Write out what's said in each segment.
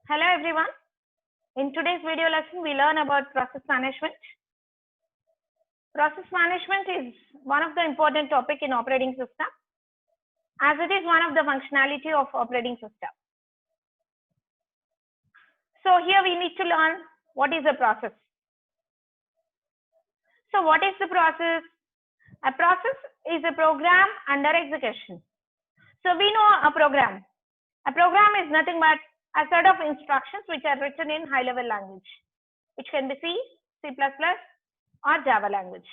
Hello everyone. In today's video lesson, we learn about process management. Process management is one of the important topic in operating system, as it is one of the functionality of operating system. So here we need to learn what is a process. So what is the process? A process is a program under execution. So we know a program. A program is nothing but a set of instructions which are written in high-level language, which can be C, C++, or Java language.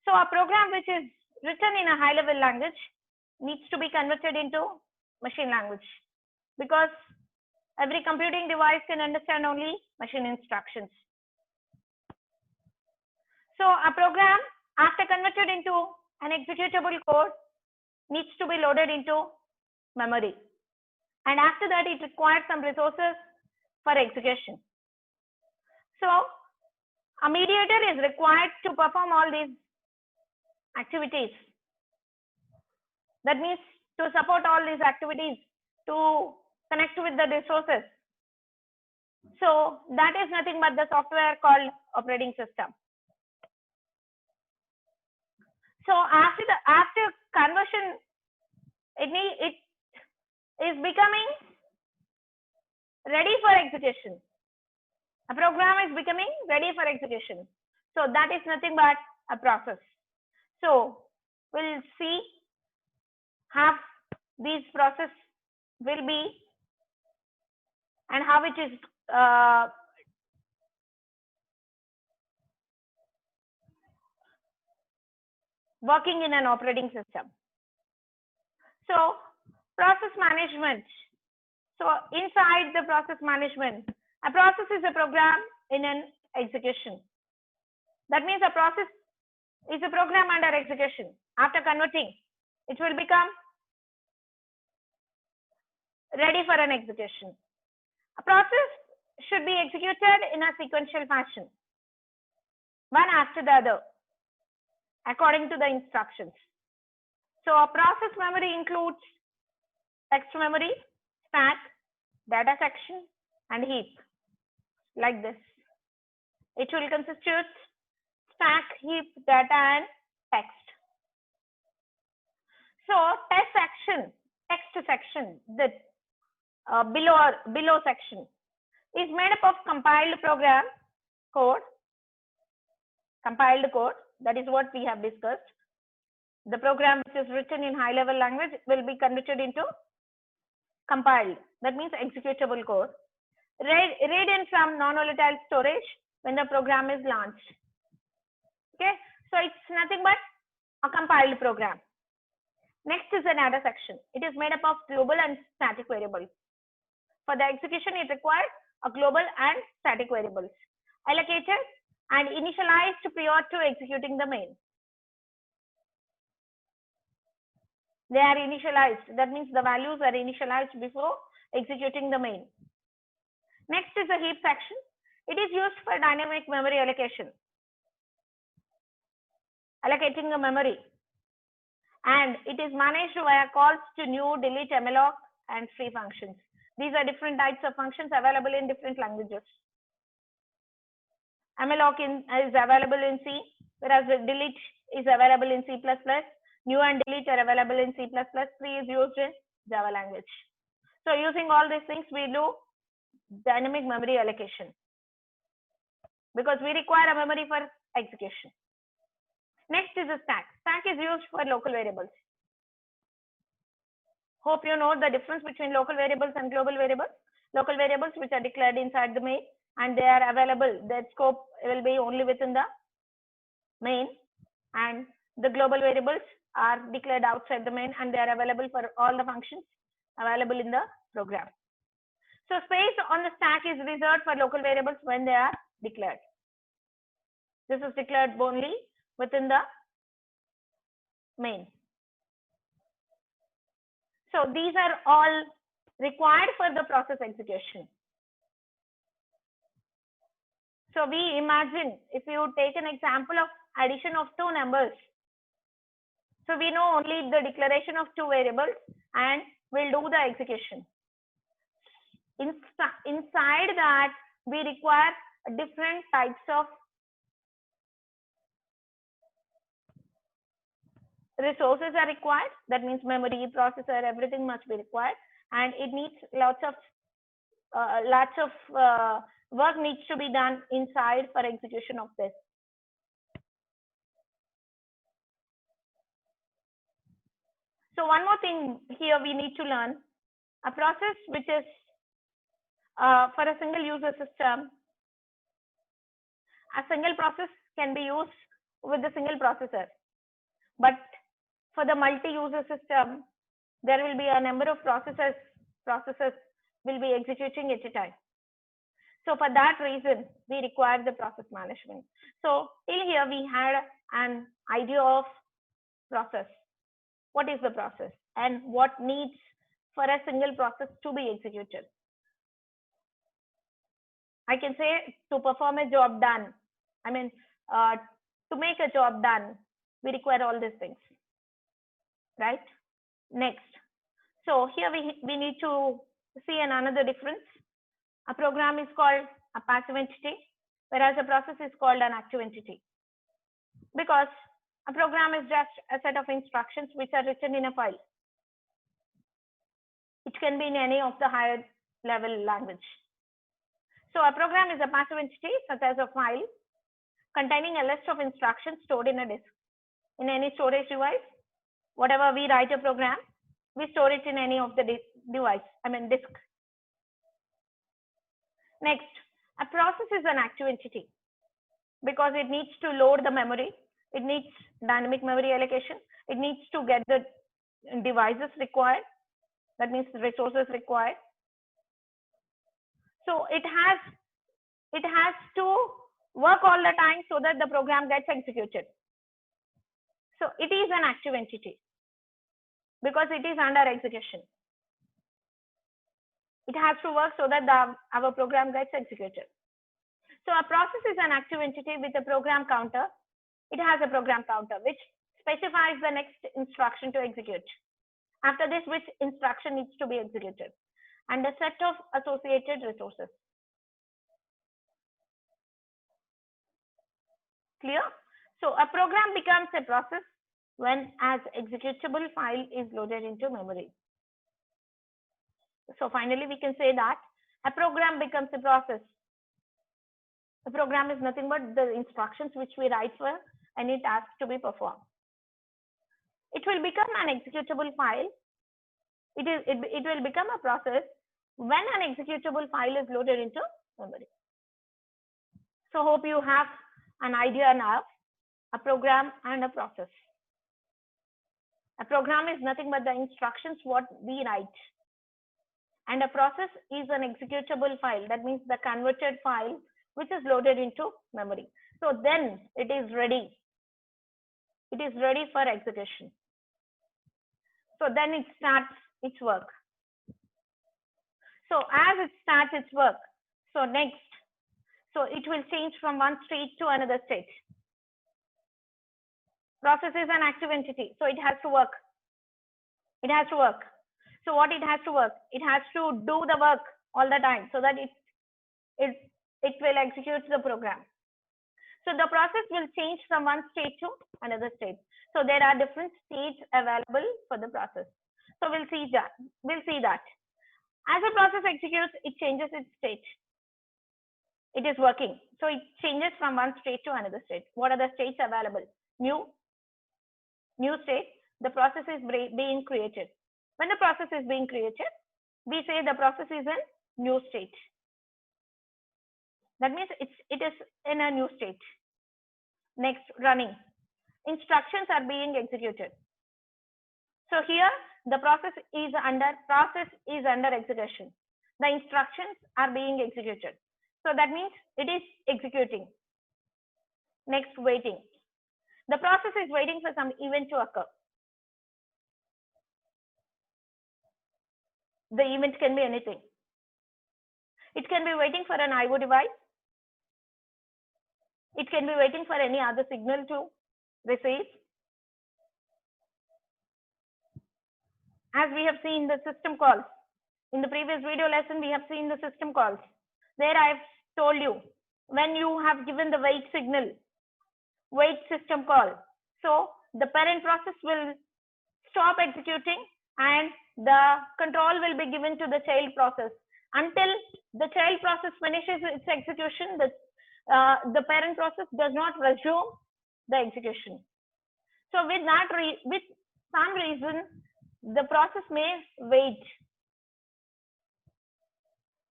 So a program which is written in a high-level language needs to be converted into machine language, because every computing device can understand only machine instructions. So a program, after converted into an executable code, needs to be loaded into memory. And after that, it requires some resources for execution. So a mediator is required to perform all these activities. That means to support all these activities, to connect with the resources. So that is nothing but the software called operating system. So after conversion, it is becoming ready for execution. A program is becoming ready for execution. So that is nothing but a process. So we'll see how these process will be and how it is working in an operating system. So process management. So inside the process management, a process is a program in an execution. That means a process is a program under execution. After converting, it will become ready for an execution. A process should be executed in a sequential fashion, one after the other, according to the instructions. So a process memory includes text memory, stack, data section, and heap, like this. It will constitute stack, heap, data, and text. So text section, the below section, is made up of compiled program code. Compiled code, that is what we have discussed. The program which is written in high-level language will be converted into compiled. That means executable code. Read in from non-volatile storage when the program is launched. Okay, so it's nothing but a compiled program. Next is the data section. It is made up of global and static variables. For the execution, it requires a global and static variables allocated and initialized prior to executing the main. They are initialized. That means the values are initialized before executing the main. Next is the heap section. It is used for dynamic memory allocation, allocating the memory, and it is managed via calls to new, delete, malloc, and free functions. These are different types of functions available in different languages. Malloc is available in C, whereas the delete is available in C++. New and delete are available in C++. Free is used in Java language. So using all these things, we do dynamic memory allocation, because we require a memory for execution. Next is a stack. Stack is used for local variables. Hope you know the difference between local variables and global variables. Local variables which are declared inside the main and they are available, their scope will be only within the main, and the global variables are declared outside the main and they are available for all the functions available in the program. So space on the stack is reserved for local variables when they are declared. This is declared only within the main. So these are all required for the process execution. So we imagine if you take an example of addition of two numbers. So we know only the declaration of two variables and we'll do the execution. inside that we require different types of resources are required. That means memory, processor, everything must be required, and it needs lots of work needs to be done inside for execution of this. So one more thing here we need to learn, a process which is for a single user system, a single process can be used with the single processor, but for the multi-user system, there will be a number of processes will be executing at a time. So for that reason, we require the process management. So till here we had an idea of process. What is the process and what needs for a single process to be executed? I can say to perform a job done, I mean, to make a job done, we require all these things, right? Next. So here we need to see another difference. A program is called a passive entity, whereas a process is called an active entity. Because a program is just a set of instructions which are written in a file. It can be in any of the higher level language. So a program is a passive entity such as a file containing a list of instructions stored in a disk. In any storage device, whatever we write a program, we store it in any of the disk. Next, a process is an active entity because it needs to load the memory. It needs dynamic memory allocation. It needs to get the devices required. That means the resources required. So it has to work all the time so that the program gets executed. So it is an active entity because it is under execution. It has to work so that our program gets executed. So a process is an active entity with a program counter. It has a program counter which specifies the next instruction to execute. After this, which instruction needs to be executed, and a set of associated resources. Clear? So a program becomes a process when as executable file is loaded into memory. So finally, we can say that a program becomes a process. A program is nothing but the instructions which we write for any task to be performed. It will become an executable file. It will become a process when an executable file is loaded into memory. So hope you have an idea now, a program and a process. A program is nothing but the instructions what we write. And a process is an executable file. That means the converted file which is loaded into memory. So then it is ready. It is ready for execution. So then it starts its work. So as it starts its work, so next, so it will change from one state to another state. Process is an active entity, so it has to work. It has to work. So what it has to work? It has to do the work all the time so that it will execute the program. So the process will change from one state to another state. So there are different states available for the process. So we'll see that. As a process executes, it changes its state. It is working. So it changes from one state to another state. What are the states available? New state. The process is being created. When the process is being created, we say the process is in new state. That means it is in a new state. Next, running. Instructions are being executed. So here the process is under execution. The instructions are being executed. So that means it is executing. Next, waiting. The process is waiting for some event to occur. The event can be anything. It can be waiting for an IO device. It can be waiting for any other signal to receive. As we have seen the system calls. In the previous video lesson, we have seen the system calls. there I've told you, when you have given the wait signal, wait system call, so the parent process will stop executing and the control will be given to the child process. Until the child process finishes its execution, the parent process does not resume the execution. So with with some reason, the process may wait.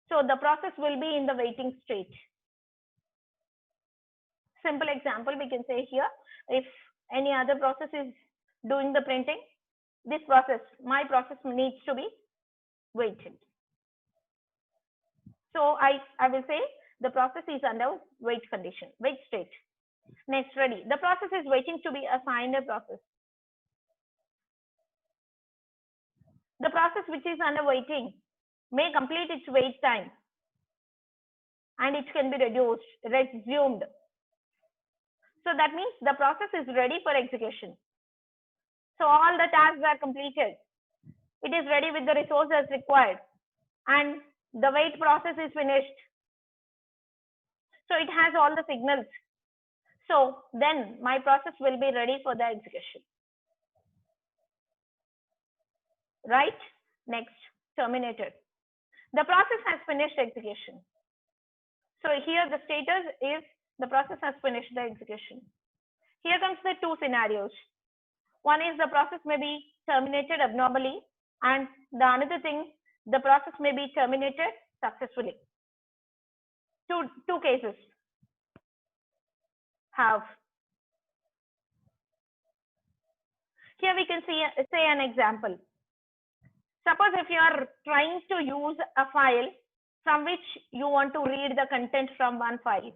So the process will be in the waiting state. Simple example we can say here, if any other process is doing the printing, this process, my process needs to be waited. So I will say the process is under wait condition, wait state. Next, ready. The process is waiting to be assigned a process. The process which is under waiting may complete its wait time and it can be resumed. So that means the process is ready for execution. So all the tasks are completed. It is ready with the resources required and the wait process is finished. So it has all the signals. So then my process will be ready for the execution. Right? Next, terminated. The process has finished execution. So here the status is the process has finished the execution. Here comes the two scenarios. One is the process may be terminated abnormally, and the another thing, the process may be terminated successfully. Two cases have. Here we can say an example. Suppose if you are trying to use a file from which you want to read the content from one file.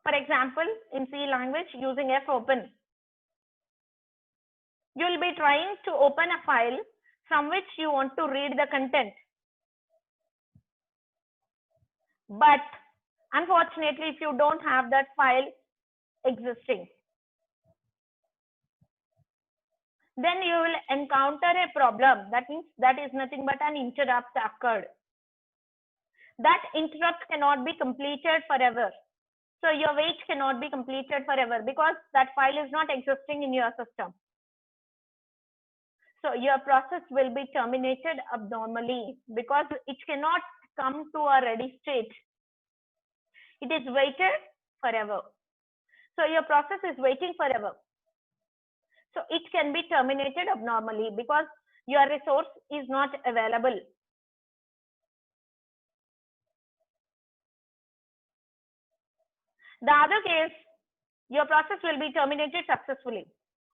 For example, in C language using fopen, you will be trying to open a file from which you want to read the content. But unfortunately, if you don't have that file existing, then you will encounter a problem. That means that is nothing but an interrupt occurred. That interrupt cannot be completed forever. So your wait cannot be completed forever because that file is not existing in your system. So your process will be terminated abnormally because it cannot come to a ready state. It is waited forever. So your process is waiting forever. So it can be terminated abnormally because your resource is not available. The other case, your process will be terminated successfully.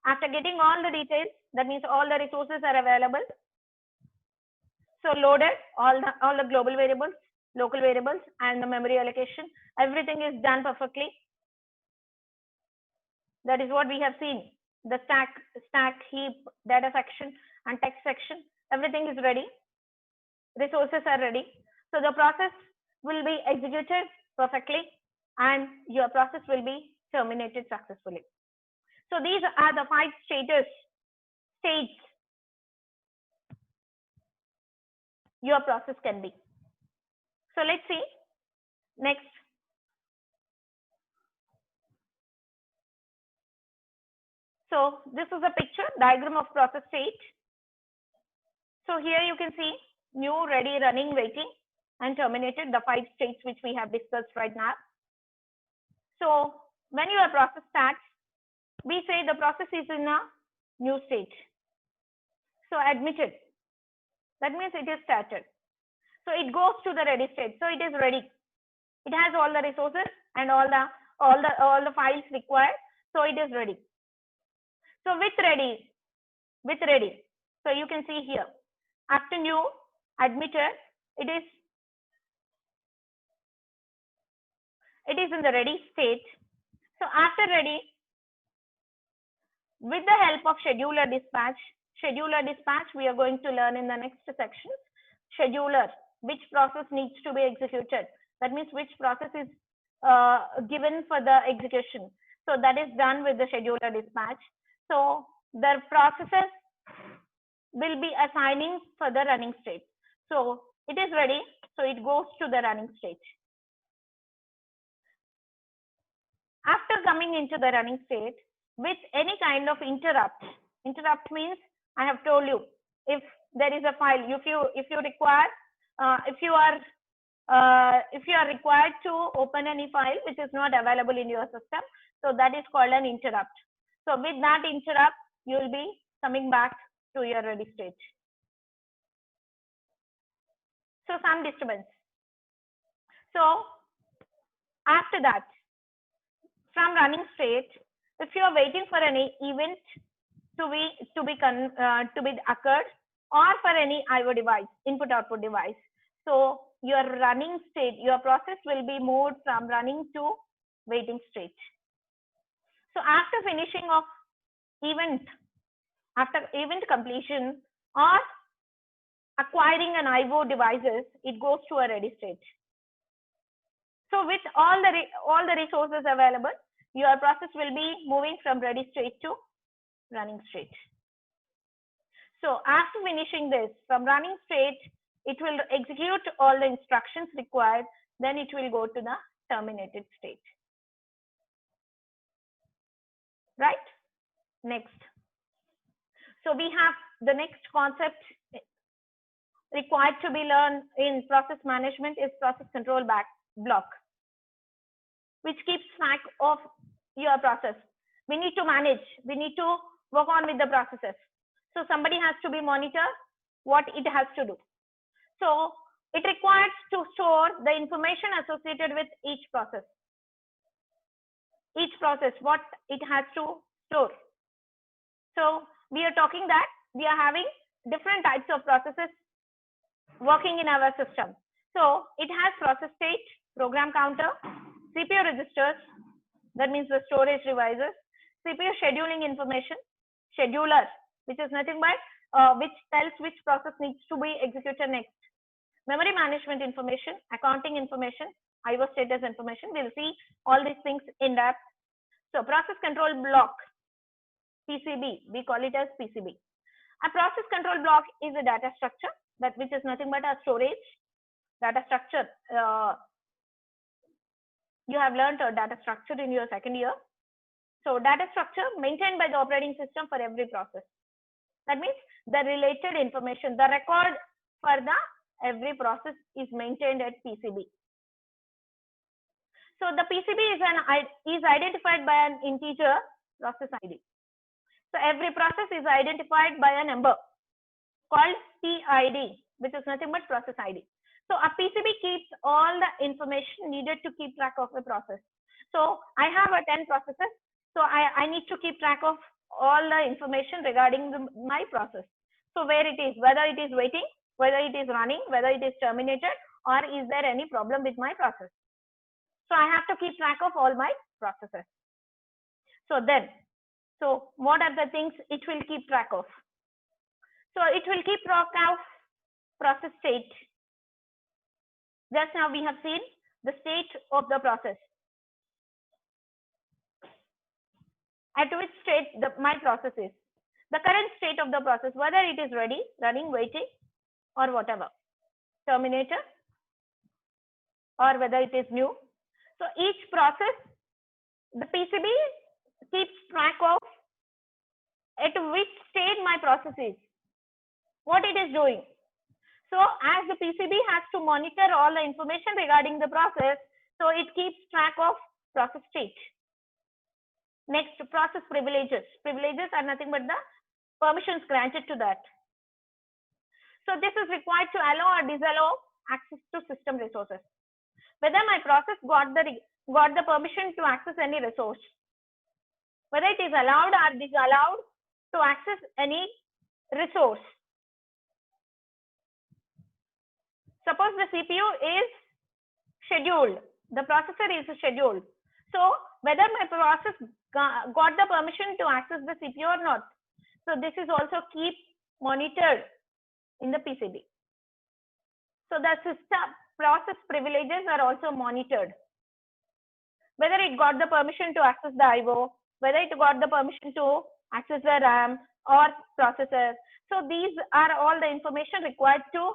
After getting all the details, that means all the resources are available. So loaded all the global variables, local variables, and the memory allocation. Everything is done perfectly. That is what we have seen. The stack, heap, data section, and text section. Everything is ready. Resources are ready. So the process will be executed perfectly, and your process will be terminated successfully. So these are the 5 states your process can be. So let's see next. So this is a picture diagram of process state. So here you can see new, ready, running, waiting, and terminated, the 5 states which we have discussed right now. So when your process starts, we say the process is in a new state. So admitted, that means it is started. So it goes to the ready state. So it is ready. It has all the resources and all the files required. So it is ready. So with ready. So you can see here after new, admitted, it is in the ready state. So after ready, with the help of scheduler dispatch we are going to learn in the next section. Scheduler, which process needs to be executed. That means which process is given for the execution. So that is done with the scheduler dispatch. So the processes will be assigning for the running state. So it is ready. So it goes to the running stage. After coming into the running state with any kind of interrupt means I have told you, if there is a file, if you require, if you are required to open any file which is not available in your system, so that is called an interrupt. So with that interrupt, you will be coming back to your ready state. So some disturbance. So after that, from running state, if you are waiting for any event to be occurred, or for any IO device, input output device, so your running state, your process will be moved from running to waiting state. So after finishing of event, after event completion or acquiring an IO devices, it goes to a ready state. So with all the resources available, your process will be moving from ready state to running state. So after finishing this, from running state, it will execute all the instructions required, then it will go to the terminated state. Right? Next. So we have the next concept required to be learned in process management is process control block, which keeps track of your process. We need to manage, we need to work on with the processes. So somebody has to be monitor what it has to do. So it requires to store the information associated with each process. Each process, what it has to store. So we are talking that we are having different types of processes working in our system. So it has process state, program counter, CPU registers, that means the storage devices, CPU scheduling information, scheduler, which is nothing but which tells which process needs to be executed next, memory management information, accounting information, IO status information. We'll see all these things in depth. So process control block, PCB, we call it as PCB. A process control block is a data structure, that which is nothing but a storage data structure. You have learned a data structure in your second year. So data structure maintained by the operating system for every process. That means the related information, the record for the every process is maintained at PCB. So the PCB is identified by an integer process ID. So every process is identified by a number called PID, which is nothing but process ID. So a PCB keeps all the information needed to keep track of a process. So I have 10 processes. So I need to keep track of all the information regarding my process. So where it is, whether it is waiting, whether it is running, whether it is terminated, or is there any problem with my process. So I have to keep track of all my processes. So what are the things it will keep track of? So it will keep track of process state. Just now we have seen the state of the process. At which state my process is. The current state of the process, whether it is ready, running, waiting, or whatever. Terminator, or whether it is new. So each process, the PCB keeps track of at which state my process is, what it is doing. So as the PCB has to monitor all the information regarding the process, so it keeps track of process state. Next, process privileges. Privileges are nothing but the permissions granted to that. So this is required to allow or disallow access to system resources. Whether my process got the permission to access any resource, whether it is allowed or disallowed to access any resource. Suppose the CPU is scheduled, the processor is scheduled. So whether my process got the permission to access the CPU or not. So this is also keep monitored in the PCB. So the system process privileges are also monitored. Whether it got the permission to access the IO, whether it got the permission to access the RAM or processor. So these are all the information required to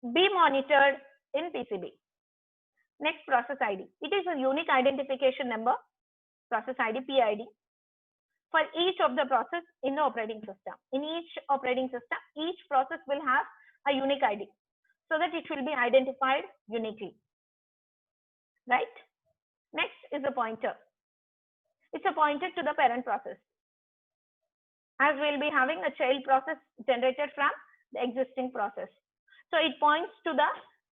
be monitored in PCB. Next, process ID. It is a unique identification number, process ID, PID, for each of the process in the operating system. In each operating system, each process will have a unique ID so that it will be identified uniquely, right? Next is a pointer. It's a pointer to the parent process, as we'll be having a child process generated from the existing process. So it points to the,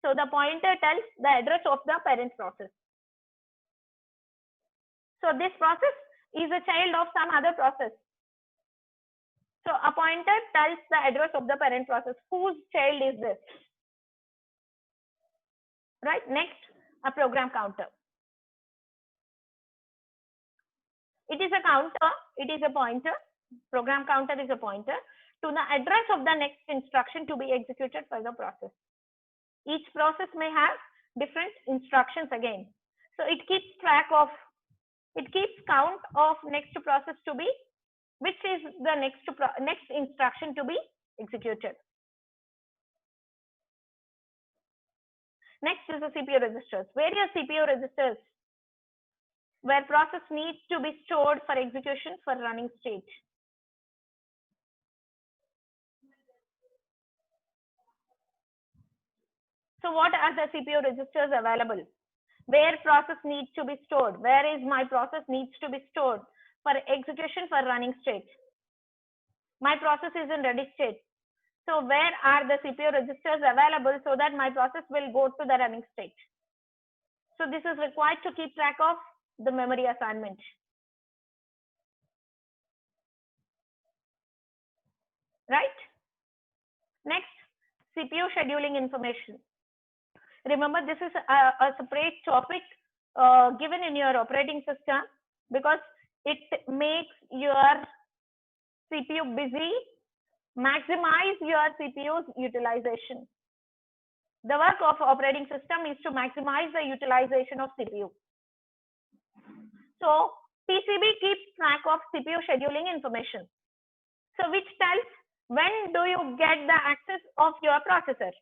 so the pointer tells the address of the parent process. So this process is a child of some other process. So a pointer tells the address of the parent process. Whose child is this? Right. Next, a program counter. It is a counter. It is a pointer. Program counter is a pointer to the address of the next instruction to be executed for the process. Each process may have different instructions again. So it keeps track of, it keeps count of next process to be, which is the next instruction to be executed. Next is the CPU registers. Various CPU registers where process needs to be stored for execution for running state. So what are the CPU registers available? Where process needs to be stored? Where is my process needs to be stored for execution for running state? My process is in ready state. So where are the CPU registers available so that my process will go to the running state? So this is required to keep track of the memory assignment. Right? Next, CPU scheduling information. Remember, this is a separate topic given in your operating system because it makes your CPU busy, maximize your CPU's utilization. The work of operating system is to maximize the utilization of CPU. So PCB keeps track of CPU scheduling information. So which tells when do you get the access of your processor.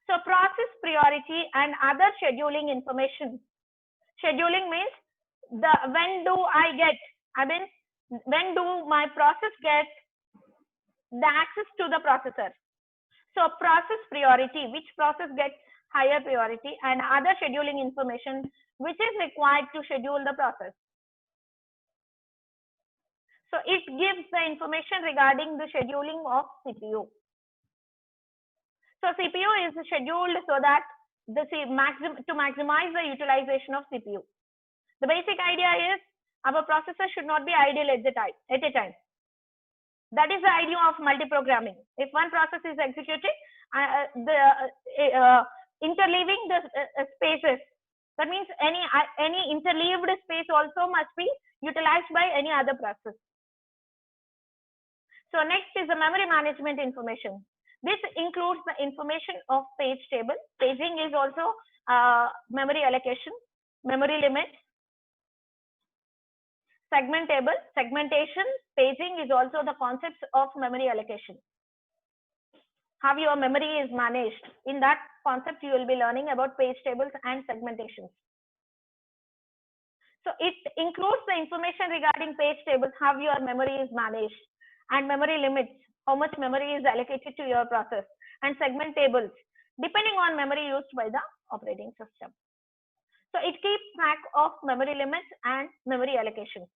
So process priority and other scheduling information. Scheduling means the when do I get, I mean when do my process get the access to the processor. So process priority, which process gets higher priority, and other scheduling information which is required to schedule the process. So it gives the information regarding the scheduling of CPU. So CPU is scheduled so that to maximize the utilization of CPU. The basic idea is our processor should not be idle at a time. That is the idea of multiprogramming. If one process is executed, interleaving the spaces, that means any interleaved space also must be utilized by any other process. So next is the memory management information. This includes the information of page table. Paging is also memory allocation, memory limit, segment table, segmentation. Paging is also the concepts of memory allocation. How your memory is managed. In that concept, you will be learning about page tables and segmentations. So it includes the information regarding page tables, how your memory is managed, and memory limits, how much memory is allocated to your process, and segment tables, depending on memory used by the operating system. So it keeps track of memory limits and memory allocations.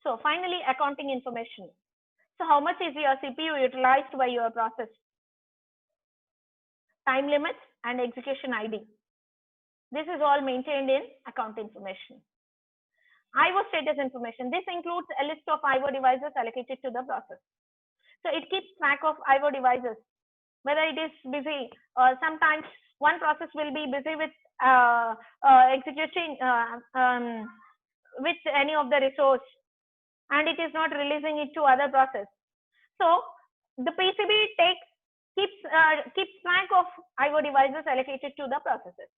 So finally, accounting information. So how much is your CPU utilized by your process? Time limits and execution ID. This is all maintained in account information. IO status information. This includes a list of IO devices allocated to the process. So it keeps track of IO devices, whether it is busy or sometimes one process will be busy with executing with any of the resource and it is not releasing it to other process. So the PCB keeps track of IO devices allocated to the processes.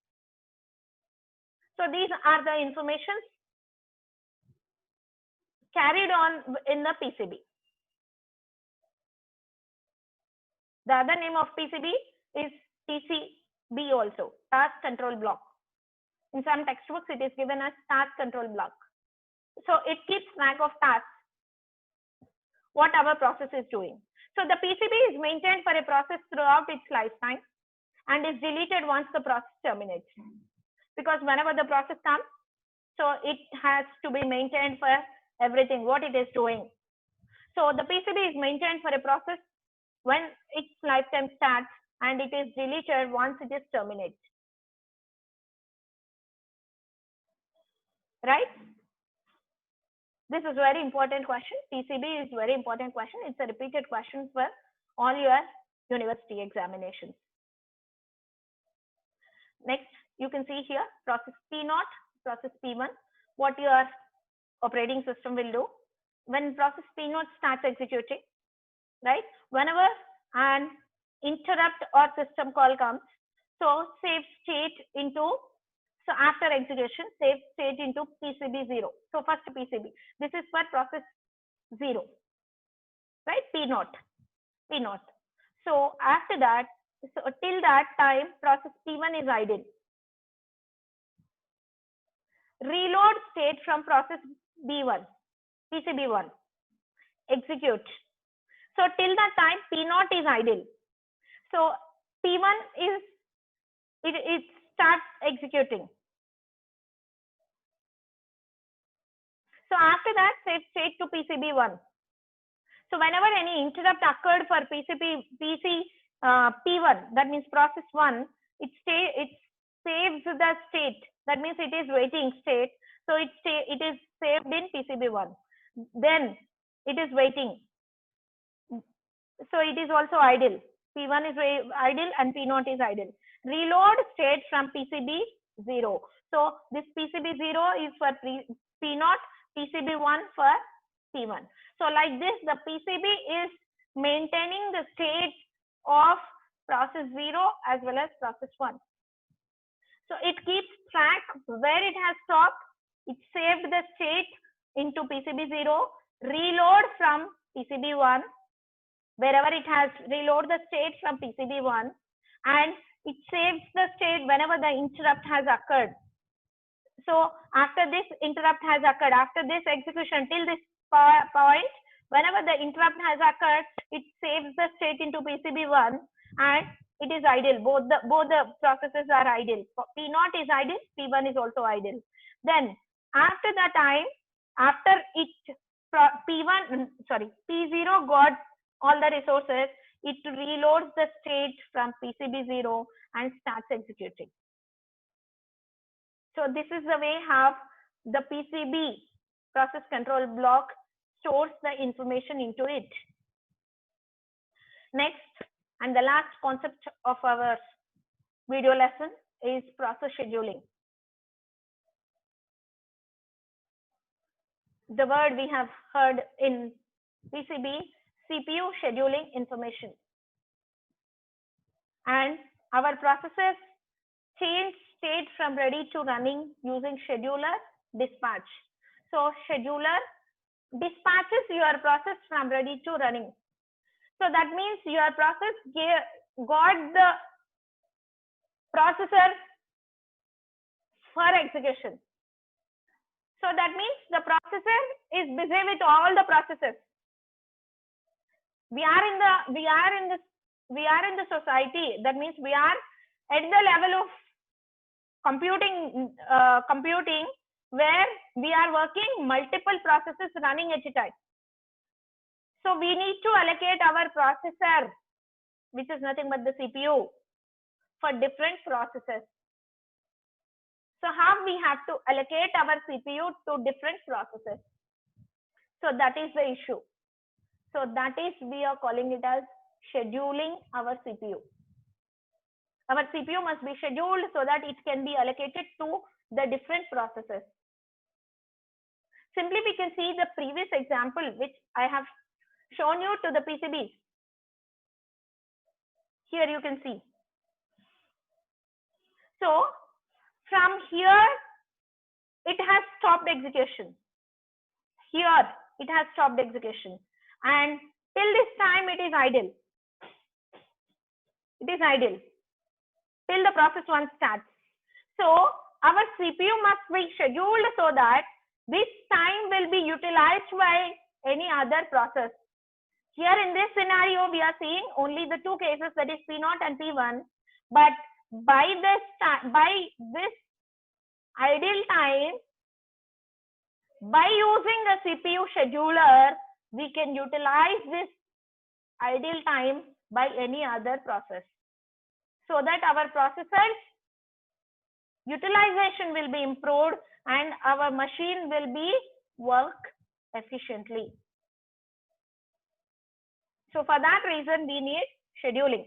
So these are the informations carried on in the PCB. The other name of PCB is TCB also, task control block. In some textbooks, it is given as task control block. So it keeps track of tasks, what our process is doing. So the PCB is maintained for a process throughout its lifetime and is deleted once the process terminates. Because whenever the process comes, so it has to be maintained for everything, what it is doing. So the PCB is maintained for a process when its lifetime starts and it is deleted once it is terminated. Right? This is very important question. PCB is very important question. It's a repeated question for all your university examinations. Next, you can see here process P0, process P1, what your operating system will do. When process P0 starts executing, right? Whenever an interrupt or system call comes, so save state into, so after execution, save state into PCB0. So first PCB, this is for process 0, right? P0. So after that, so till that time, process P1 is idle. Reload state from process B1, PCB1, execute. So till that time, P0 is idle. So P1 is, it starts executing. So after that, save state to PCB1. So whenever any interrupt occurred for P1, that means process 1, it saves the state. That means it is waiting state. So it is saved in PCB1. Then it is waiting. So it is also idle. P1 is idle and P0 is idle. Reload state from PCB0. So this PCB0 is for P0, PCB1 for P1. So like this, the PCB is maintaining the state of process 0 as well as process 1. So it keeps track where it has stopped. It saved the state into PCB0, reload from PCB1, wherever it has reload the state from PCB1, and it saves the state whenever the interrupt has occurred. So after this interrupt has occurred, after this execution till this point, whenever the interrupt has occurred, it saves the state into PCB1 and it is idle. Both the processes are idle. P0 is idle, P1 is also idle. Then after that time, after it P0 got all the resources, it reloads the state from PCB0 and starts executing. So this is the way how the PCB, process control block, stores the information into it. Next, and the last concept of our video lesson is process scheduling. The word we have heard in PCB, CPU scheduling information. And our processes change state from ready to running using scheduler dispatch. So scheduler dispatches your process from ready to running. So that means your process got the processor for execution. So that means the processor is busy with all the processes. We are in the society. That means we are at the level of computing where we are working multiple processes running at a time. So we need to allocate our processor, which is nothing but the CPU, for different processes. So how we have to allocate our CPU to different processes? So that is the issue. So that is, we are calling it as scheduling our CPU. Our CPU must be scheduled so that it can be allocated to the different processes. Simply we can see the previous example which I have shown you to the PCBs. Here you can see. So from here it has stopped execution. Here it has stopped execution, and till this time it is idle. It is idle till the process 1 starts. So our CPU must be scheduled so that this time will be utilized by any other process. Here in this scenario, we are seeing only the two cases, that is P0 and P1. But by this idle time, by using the CPU scheduler, we can utilize this idle time by any other process, so that our processor's utilization will be improved and our machine will be work efficiently. So for that reason, we need scheduling,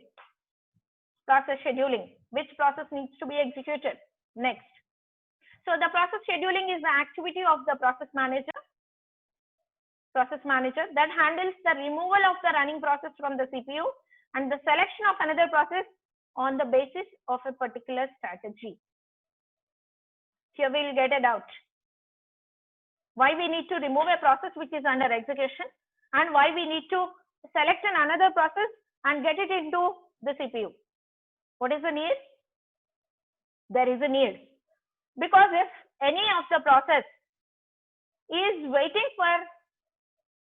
process scheduling. Which process needs to be executed next? So the process scheduling is the activity of the process manager that handles the removal of the running process from the CPU and the selection of another process on the basis of a particular strategy. Here we will get a doubt. Why we need to remove a process which is under execution, and why we need to select another process and get it into the CPU. What is the need? There is a need. Because if any of the process is waiting for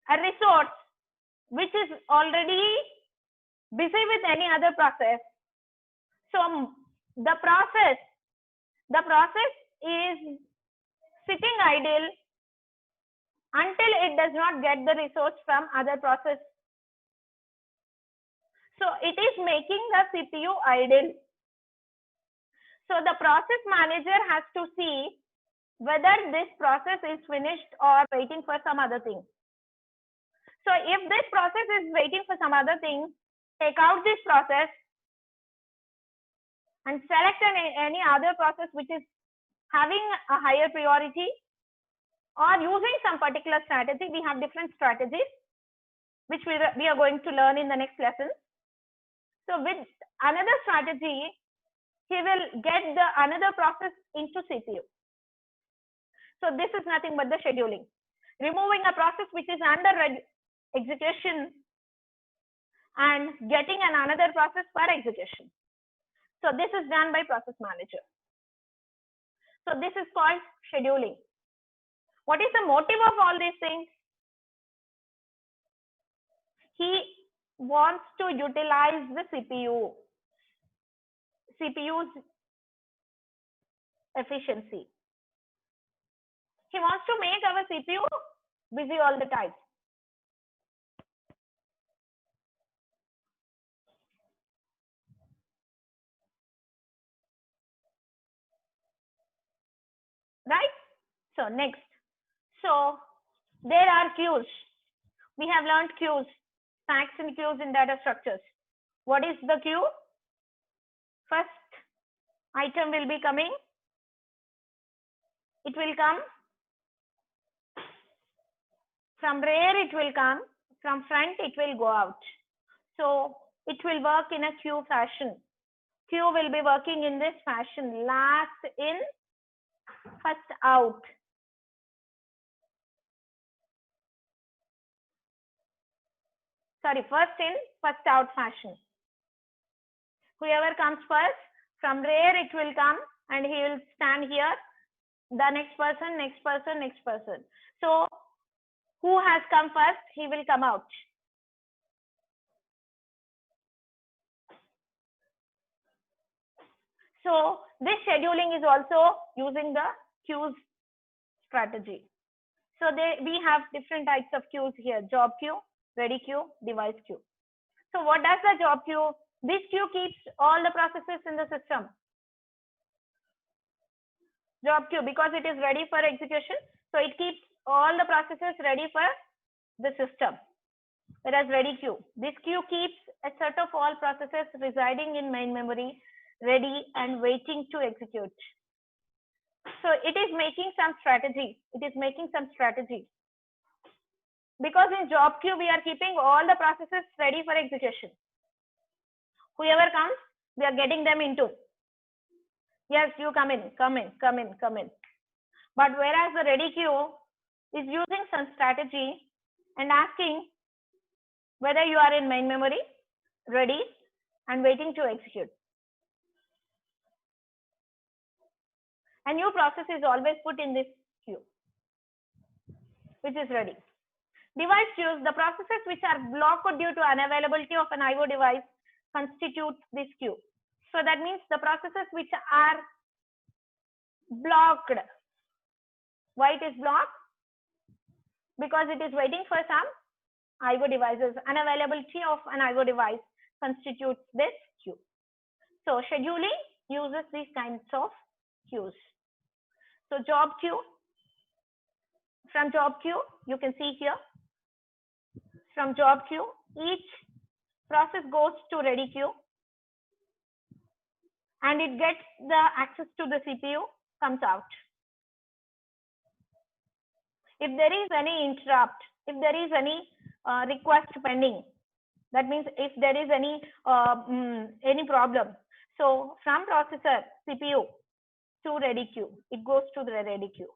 a resource which is already busy with any other process, so the process is sitting idle until it does not get the resource from other process. So it is making the CPU idle. So the process manager has to see whether this process is finished or waiting for some other thing. So if this process is waiting for some other thing, take out this process and select any other process which is having a higher priority, or using some particular strategy. We have different strategies which we are going to learn in the next lesson. So with another strategy, he will get the another process into CPU. So this is nothing but the scheduling. Removing a process which is under execution and getting another process for execution. So this is done by process manager. So this is called scheduling. What is the motive of all these things? He wants to utilize the CPU's efficiency. He wants to make our CPU busy all the time. Right? So next. So there are queues. We have learned queues, stacks and queues in data structures. What is the queue? First item will be coming. It will come from rear, it will come from front, it will go out. So it will work in a queue fashion. Queue will be working in this fashion: last in, first out. Sorry, first in, first out fashion. Whoever comes first, from rear it will come and he will stand here. The next person, next person, next person. So who has come first, he will come out. So this scheduling is also using the queues strategy. So we have different types of queues here: job queue, ready queue, device queue. So what does the job queue? This queue keeps all the processes in the system. Job queue, because it is ready for execution, so it keeps all the processes ready for the system. Whereas ready queue, this queue keeps a set of all processes residing in main memory, ready and waiting to execute. So it is making some strategy. Because in job queue, we are keeping all the processes ready for execution. Whoever comes, we are getting them into. Yes, you come in. But whereas the ready queue is using some strategy and asking whether you are in main memory, ready, and waiting to execute. A new process is always put in this queue, which is ready. Device queues, the processes which are blocked due to unavailability of an IO device constitute this queue. So that means the processes which are blocked. Why it is blocked? Because it is waiting for some IO devices. Unavailability of an IO device constitutes this queue. So scheduling uses these kinds of queues. So job queue, from job queue, you can see here, from job queue, each process goes to ready queue and it gets the access to the CPU, comes out. If there is any interrupt, if there is any request pending, that means if there is any problem, so from processor CPU to ready queue, it goes to the ready queue.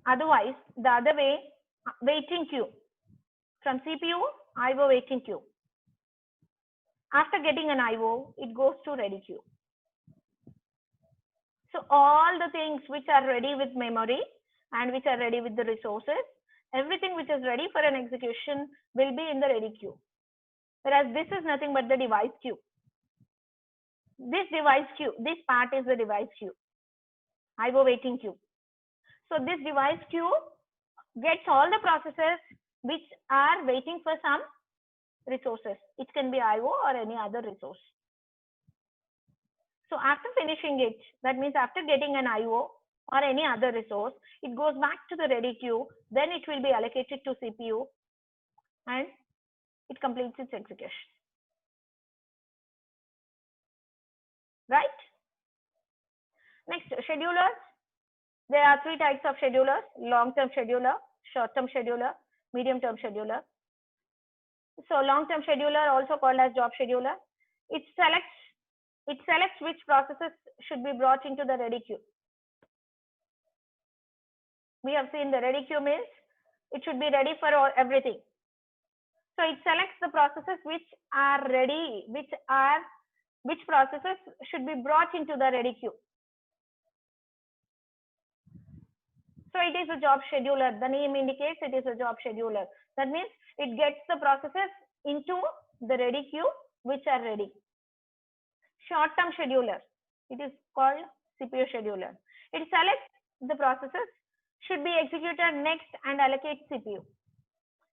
Otherwise, the other way, waiting queue, from CPU, IO waiting queue. After getting an IO, it goes to ready queue. So all the things which are ready with memory and which are ready with the resources, everything which is ready for an execution will be in the ready queue. Whereas this is nothing but the device queue. This device queue, this part is the device queue, IO waiting queue. So this device queue gets all the processes which are waiting for some resources. It can be IO or any other resource. So after finishing it, that means after getting an IO or any other resource, it goes back to the ready queue. Then it will be allocated to CPU and it completes its execution. Right? Next, schedulers. There are three types of schedulers: long-term scheduler, short-term scheduler, medium-term scheduler. So long-term scheduler, also called as job scheduler, it selects which processes should be brought into the ready queue. We have seen the ready queue means it should be ready for everything. So it selects the processes which are ready, which processes should be brought into the ready queue. So it is a job scheduler. The name indicates it is a job scheduler. That means it gets the processes into the ready queue which are ready. Short-term scheduler. It is called CPU scheduler. It selects the processes should be executed next and allocates CPU.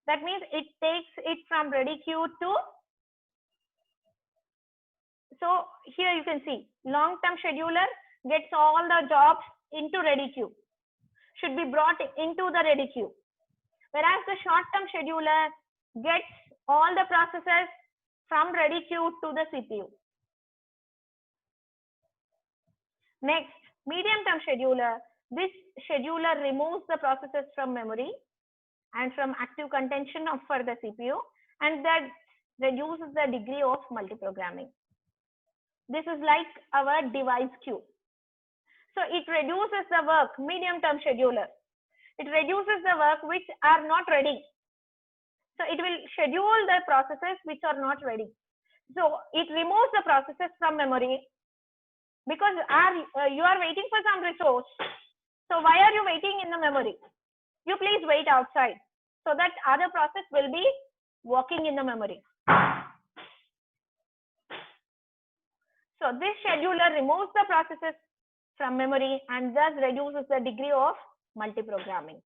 That means it takes it from ready queue to. So here you can see long-term scheduler gets all the jobs into ready queue, should be brought into the ready queue. Whereas the short-term scheduler gets all the processes from ready queue to the CPU. Next, medium-term scheduler. This scheduler removes the processes from memory and from active contention for the CPU, and that reduces the degree of multiprogramming. This is like our device queue. So it reduces the work, medium-term scheduler. It reduces the work which are not ready. So it will schedule the processes which are not ready. So it removes the processes from memory because you are waiting for some resource. So why are you waiting in the memory? You please wait outside so that other process will be working in the memory. So this scheduler removes the processes from memory and thus reduces the degree of multiprogramming.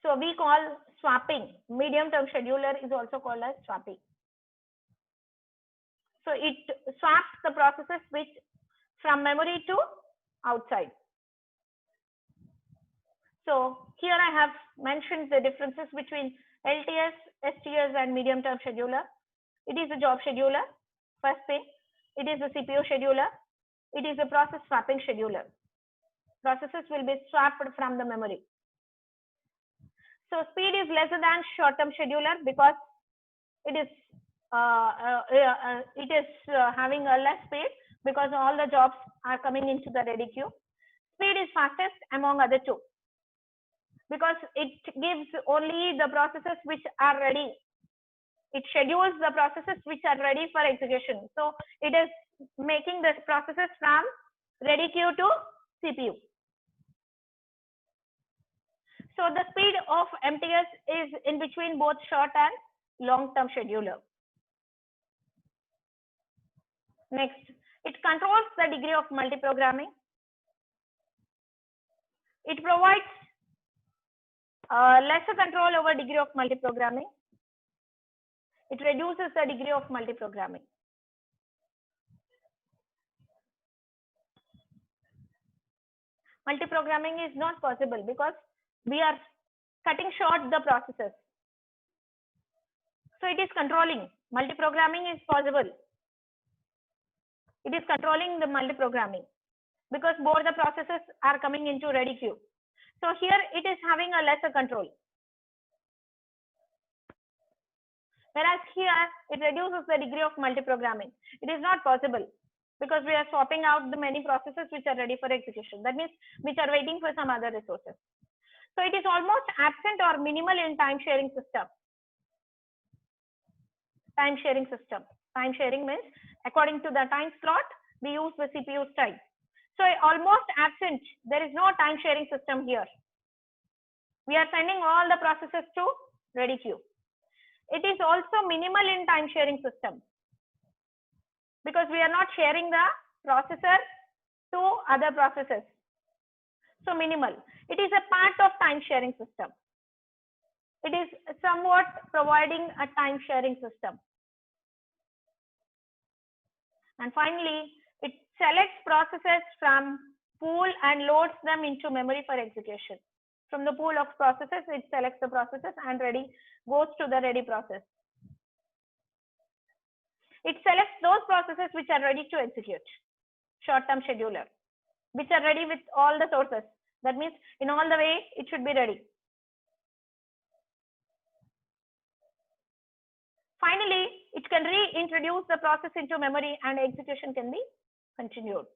So we call swapping. Medium-term scheduler is also called as swapping. So it swaps the processes which from memory to outside. So here I have mentioned the differences between LTS, STS and medium-term scheduler. It is a job scheduler, first thing. It is a CPU scheduler. It is a process swapping scheduler. Processes will be swapped from the memory. So speed is lesser than short-term scheduler because it is having a less speed because all the jobs are coming into the ready queue. Speed is fastest among other two. because it gives only the processes which are ready. It schedules the processes which are ready for execution. So it is making the processes from ready queue to CPU. So the speed of MTS is in between both short and long-term scheduler. Next, it controls the degree of multiprogramming. It provides lesser control over degree of multiprogramming. It reduces the degree of multiprogramming. Multiprogramming is not possible because we are cutting short the processes. So it is controlling. Multiprogramming is possible. It is controlling the multiprogramming because both the processes are coming into ready queue. So here it is having a lesser control. Whereas here it reduces the degree of multiprogramming. It is not possible because we are swapping out the many processes which are ready for execution. That means which are waiting for some other resources. So it is almost absent or minimal in time sharing system. Time sharing system. Time sharing means according to the time slot, we use the CPU's time. So almost absent. There is no time sharing system here. We are sending all the processes to ready queue. It is also minimal in time sharing system because we are not sharing the processor to other processes. So minimal. It is a part of time sharing system. It is somewhat providing a time sharing system. And finally, it selects processes from pool and loads them into memory for execution. From the pool of processes, it selects the processes and goes to the ready process. It selects those processes which are ready to execute. Short-term scheduler, which are ready with all the sources. That means in all the way, it should be ready. Finally, it can reintroduce the process into memory and execution can be continued.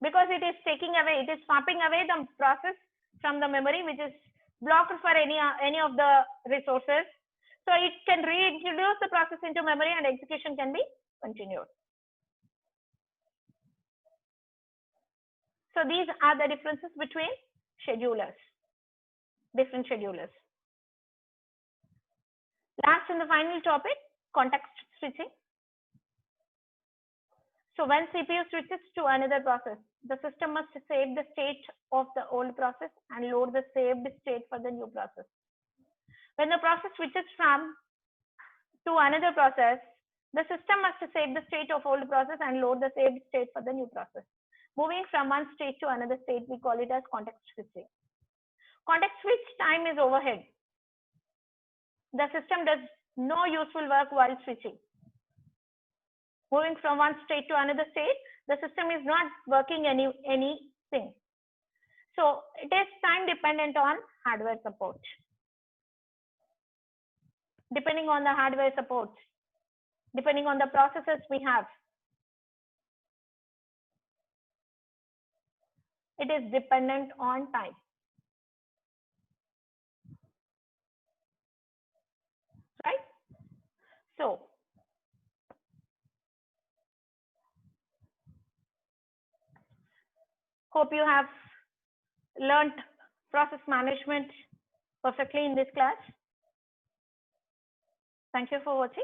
Because it is taking away, it is swapping away the process from the memory which is blocked for any of the resources. So it can reintroduce the process into memory and execution can be continued. So these are the differences between schedulers, different schedulers. Last and the final topic, context switching. So when CPU switches to another process, the system must save the state of the old process and load the saved state for the new process. When the process switches to another process, the system must save the state of old process and load the saved state for the new process. Moving from one state to another state, we call it as context switching. Context switch time is overhead. The system does no useful work while switching. Moving from one state to another state, the system is not working anything. So it is time dependent on hardware support. Depending on the hardware support, depending on the processes we have, it is dependent on time. Right? So hope you have learned process management perfectly in this class. Thank you for watching.